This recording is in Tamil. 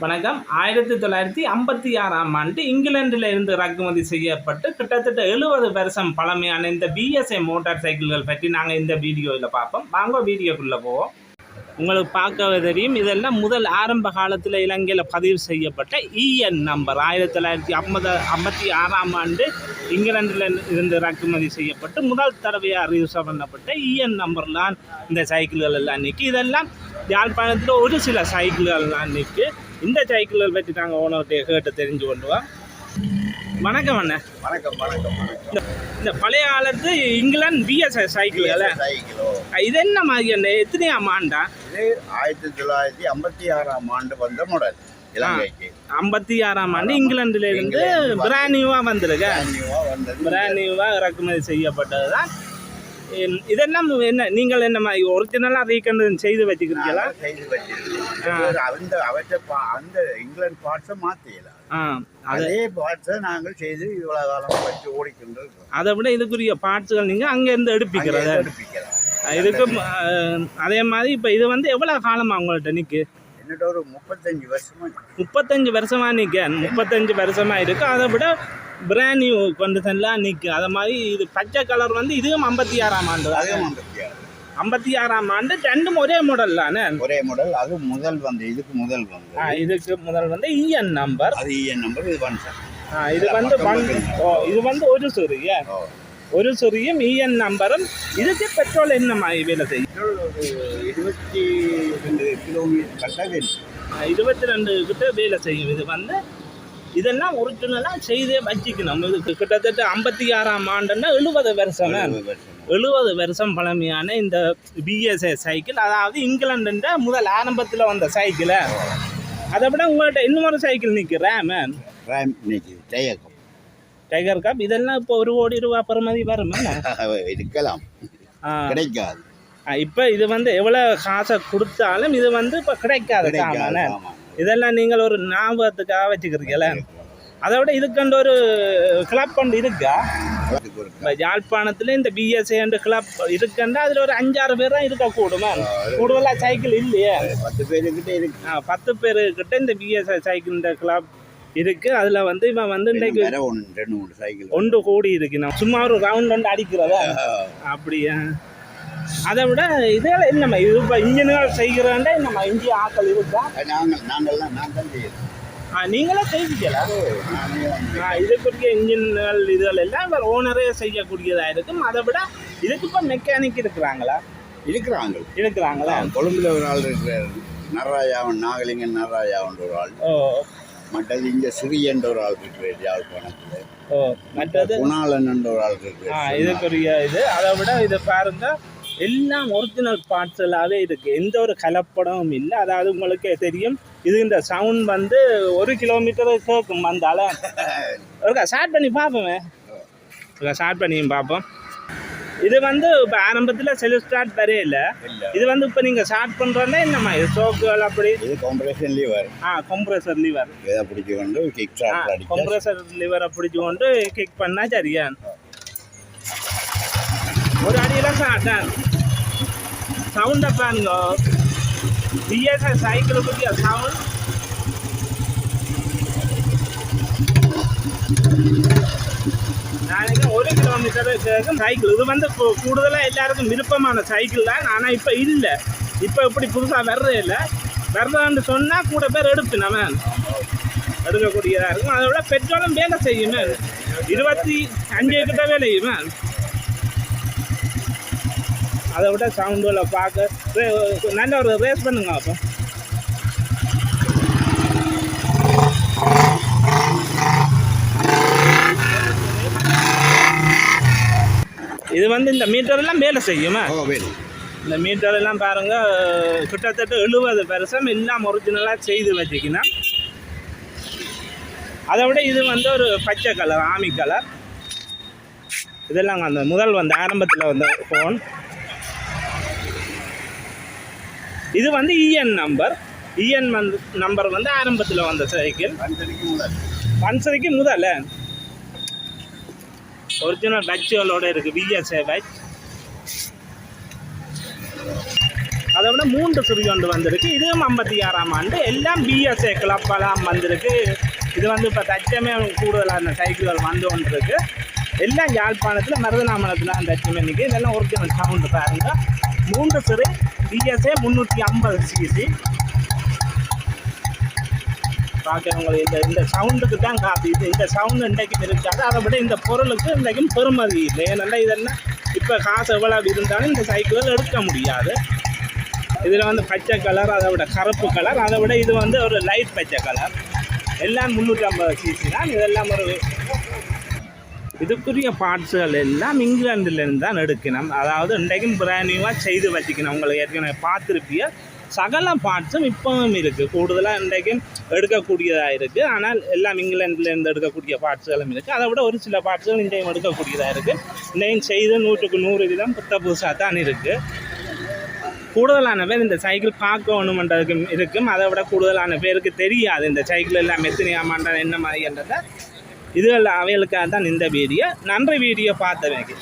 வணக்கம். 1956ஆம் ஆண்டு இங்கிலாந்தில் இருந்து இறக்குமதி செய்யப்பட்டு கிட்டத்தட்ட 70 வருஷம் பழமையான இந்த பிஎஸ்ஐ மோட்டார் சைக்கிள்கள் பற்றி நாங்கள் இந்த வீடியோவில் பார்ப்போம். வாங்க வீடியோக்குள்ளே போவோம். உங்களுக்கு பார்க்க தெரியும், இதெல்லாம் முதல் ஆரம்ப காலத்தில் இலங்கையில் பதிவு செய்யப்பட்ட இஎன் நம்பர். 1956ஆம் ஆண்டு இங்கிலாந்தில் இருந்து இறக்குமதி செய்யப்பட்டு முதல் தடவையாக ரிஜிஸ்டர் பண்ணப்பட்ட இஎன் நம்பர்லாம் இந்த சைக்கிள்கள் எல்லாம் நிற்கி. இதெல்லாம் யாழ்ப்பாணத்தில் ஒரு சில சைக்கிள்கள்லாம் நிற்கி. இந்த சைக்கிள்கள் பற்றி நாங்கள் ஓனர்கிட்ட கேட்டு தெரிஞ்சு கொண்டுவோம். வணக்கம் அண்ணா. வணக்கம் வணக்கம் வணக்கம். இந்த பழைய காலத்து இங்கிலாந்து பிஎஸ்ஐ சைக்கிள்கள் இது என்ன மாதிரி அண்ணா? எத்தனையாம் ஆண்டா? இது 1956ஆம் ஆண்டு வந்த மாடல். இலங்கைக்கு 56ஆம் ஆண்டு இங்கிலாந்துல இருந்து பிராண்ட் நியூவா வந்திருக்கு. பிராண்ட் நியூவா இறக்குமதி செய்யப்பட்டது தான். இதெல்லாம் என்ன நீங்கள் என்ன மாதிரி ஒரிஜினலா ரீகன்ஸ்ட்ரக்ஷன் செய்து வச்சுக்கிறீங்களா? செய்து வச்சிருக்கோம். அந்த இங்கிலாந்து பார்ட்ஸை மாற்றிடலாம். அதே பார்ட்ஸை நாங்கள் செய்து இவ்வளவு காலம் வச்சு ஓடிக்கின்றோம். அதை விட இதுக்குரிய பார்ட்ஸுகள் நீங்கள் அங்கேருந்து எடுப்பிக்கிறத இதுக்கு. அதே மாதிரி இப்போ இது வந்து எவ்வளோ காலமாக உங்கள்கிட்ட நிற்கு? என்னோட ஒரு 35 வருஷமா. 35 வருஷமாக நிற்க. 35 வருஷமாக இருக்குது. அதை விட பிராண்ட் நியூ கண்டிஷன்லாம் நிற்கும். அதை மாதிரி இது பச்சை கலர் வந்து இதுவும் 56ஆம் ஆண்டு. 56ஆம் ஆண்டு ரெண்டும் ஒரே மாடல் தானே? ஒரே மாடல். அது முதல் வந்து இதுக்கு முதல் வந்து இஎன் நம்பர். அது இஎன் நம்பர். இது ஒன் சார். இது வந்து ஒரு சொரிய ஒரு சொரியும் இஎன் நம்பரும். இதுக்கு பெட்ரோல் என்ன மாதிரி வேலை செய்யும்? 22 கிலோமீட்டர் 22 கிட்ட வேலை செய்யும். இது வந்து இதெல்லாம் ஒரிஜினலாக செய்தே வச்சுக்கணும். இது கிட்டத்தட்ட 56ஆம் ஆண்டுன்னா 70 வருஷம். 70 வருஷம் பழமையான இந்த பிஎஸ்ஐ சைக்கிள். அதாவது இங்கிலாந்துன்ற முதல் ஆரம்பத்தில் வந்த சைக்கிளை. அதை விட உங்கள்கிட்ட இன்னொரு சைக்கிள் நிற்கு, ரேம் நிற்கி, டைகர் கப். இதெல்லாம் இப்போ 1 கோடி ரூபா பெறுமதி வரும் இருக்கலாம், கிடைக்காது. இப்போ இது வந்து எவ்வளோ காசை கொடுத்தாலும் இது வந்து இப்போ கிடைக்காது. இதெல்லாம் நீங்கள் ஒரு ஞாபகத்துக்காக வச்சுக்கிறீங்கள. அதை விட இதுக்கண்டு ஒரு கிளப் கொண்டு இருக்கா? இப்போ யாழ்ப்பாணத்தில் இந்த பிஎஸ்ஐ கிளப் இருக்குன்னா அதில் ஒரு 5-6 பேர் தான் இருக்கக்கூடுமா? கூடுதலாக சைக்கிள் இல்லையே. 10 பேருக்கிட்ட இருக்கு. 10 பேருக்கிட்ட இந்த பிஎஸ்ஐ சைக்கிள் கிளப் இருக்குது. அதில் வந்து இவன் வந்து இன்றைக்கு 2-3 சைக்கிள் 1 கோடி இருக்கு. நான் சும்மா ஒரு ரவுண்ட் வந்து அடிக்கிறதா அப்படியா? அதை விட இதில் என்னம்மா இது இப்போ இன்ஜின்கள் செய்கிறாண்டா என்னம்மா இஞ்சி ஆக்கள் இருக்கா? நீங்களே செய்வீங்களா? இதுக்குரிய இன்ஜின்கள் இதுகள் எல்லாம் இப்போ ஓனரே செய்யக்கூடியதாக இருக்கும். அதை விட இதுக்கு இப்போ மெக்கானிக் இருக்கிறாங்களா? இருக்கிறாங்களா? கொழும்புல ஒரு ஆள் இருக்கிறார், நடராஜாவன், நாகலிங்கன் நடராஜாவன் ஒரு ஆள். மற்றது இங்கே சிறியன்ற ஒரு ஆள் இருக்கிறார் யாழ்ப்பாணத்தில். மற்றது குணாலன் ஒரு ஆள் இருக்கிறார். இதுக்குரிய இது. அதை விட இதை பாருங்க, எல்லாம் ஒரிஜினல் பார்ட்ஸலாகவே இருக்குது. எந்த ஒரு கலப்படமும் இல்லை. அதாவது உங்களுக்கு தெரியும், இது இந்த சவுண்ட் வந்து 1 கிலோமீட்டர் கேட்கும். வந்தால ஒருக்கா ஸ்டார்ட் பண்ணி பார்ப்போமே. ஸ்டார்ட் பண்ணியும் பார்ப்போம். இது வந்து இப்போ ஆரம்பத்தில் செல்ஃப் ஸ்டார்ட் வரையில. இது வந்து இப்போ நீங்கள் ஸ்டார்ட் பண்ணுறோன்னா என்னம்மா இது சோக்குகள் அப்படி? இது கம்ப்ரெஷர் லிவர். கம்ப்ரெசர் லிவர் இதை பிடிச்சி கொண்டு கிக் ஸ்டார்ட் அடிச்சு கம்ப்ரெசர் லிவரை பிடிச்சி கொண்டு கிக் பண்ணால் சரியா? ஒரு அடியில் ஸ்டார்ட் சவுண்டை பாருங்க. பிஎஸ்ஐ சைக்கிள் பற்றிய சவுண்ட் நாளைக்கு 1 கிலோமீட்டர் கேட்கும் சைக்கிள். இது வந்து கூடுதலாக எல்லாருக்கும் விருப்பமான சைக்கிள் தான். ஆனால் இப்போ இல்லை. இப்போ இப்படி புதுசாக வர்றதான்னு சொன்னால் கூட பேர் எடுப்பு நம்ம எடுக்கக்கூடியதாக இருக்கும். அதை விட பெட்ரோலும் வேலை செய்யுமே. 25 கிட்ட வேலை செய்யுமே. அதை விட சவுண்டுகளை பார்க்க நல்ல ஒரு ரேஸ் பண்ணுங்க. அப்போ இது வந்து இந்த மீட்டரெல்லாம் வேலை செய்யுமா? இந்த மீட்டரெல்லாம் பாருங்க, கிட்டத்தட்ட 70 வருஷம் எல்லாம் ஒரிஜினலாக செய்து வச்சுக்கணும். அதை விட இது வந்து ஒரு பச்சை கலர், ஆமி கலர். இதெல்லாம் அந்த முதல் வந்து ஆரம்பத்தில் வந்த ஃபோன். இது வந்து இஎன் நம்பர். இஎன் நம்பர் வந்து ஆரம்பத்தில் வந்த சைக்கிள். பன்சரிக்கு முதல்ல ஒரிஜினல் பட்சுகளோடு இருக்குது. PSI batch. அதை விட 3 சிறிய ஒன்று வந்திருக்கு. இதுவும் 56ஆம் ஆண்டு. எல்லாம் பிஎஸ்ஏ கிளப்பெல்லாம் வந்திருக்கு. இது வந்து இப்போ தச்சமே கூடுதலான சைக்கிள்கள் வந்து கொண்டு இருக்கு. எல்லாம் யாழ்ப்பாணத்தில் மருதநாமலத்தில் அந்த தச்சமே நிற்கி. இதெல்லாம் ஒரிஜினல் சவுண்டு பாருங்க. 3 சிறு பிஎஸ்ஏ 350 சிசி. பார்க்குறவங்களுக்கு இந்த சவுண்டுக்கு தான் காசு. இந்த சவுண்டு இன்றைக்கும் இருக்காது. அதை விட இந்த பொருளுக்கு இன்றைக்கும் பெருமதி இல்லை. ஏன்னா இதெல்லாம் இப்போ காசு எவ்வளோ இருந்தாலும் இந்த சைக்கிள்கள் எடுக்க முடியாது. இதில் வந்து பச்சை கலர், அதை விட கருப்பு கலர், அதை விட இது வந்து ஒரு லைட் பச்சை கலர். எல்லாம் 350 சிசி தான். இதெல்லாம் ஒரு இதுக்குரிய பார்ட்ஸுகள் எல்லாம் இங்கிலாந்துலேருந்து தான் எடுக்கணும். அதாவது இன்றைக்கும் பிராண்ட் நியூவாக செய்து வச்சுக்கணும். உங்களுக்கு ஏற்கனவே பார்த்துருப்பிய சகல பார்ட்ஸும் இப்போவும் இருக்குது. கூடுதலாக இன்றைக்கும் எடுக்கக்கூடியதாக இருக்குது. ஆனால் எல்லாம் இங்கிலாந்துலேருந்து எடுக்கக்கூடிய பார்ட்ஸுகளும் இருக்குது. அதை விட ஒரு சில பார்ட்ஸுகள் இன்றையும் எடுக்கக்கூடியதாக இருக்குது. இன்றையும் செய்து 100க்கு 100 வீதம் புதுசாக தான் இருக்குது. கூடுதலான பேர் இந்த சைக்கிள் பார்க்கணுமன்றதுக்கு இருக்கும். அதை விட கூடுதலான பேருக்கு தெரியாது இந்த சைக்கிள் எல்லாம் எத்தனையாமாண்டா என்ன மாதிரின்றதை. இதுகள் அவைகளுக்காக தான் இந்த வீடியோ. நன்றி வீடியோ பார்த்தவைக்கு.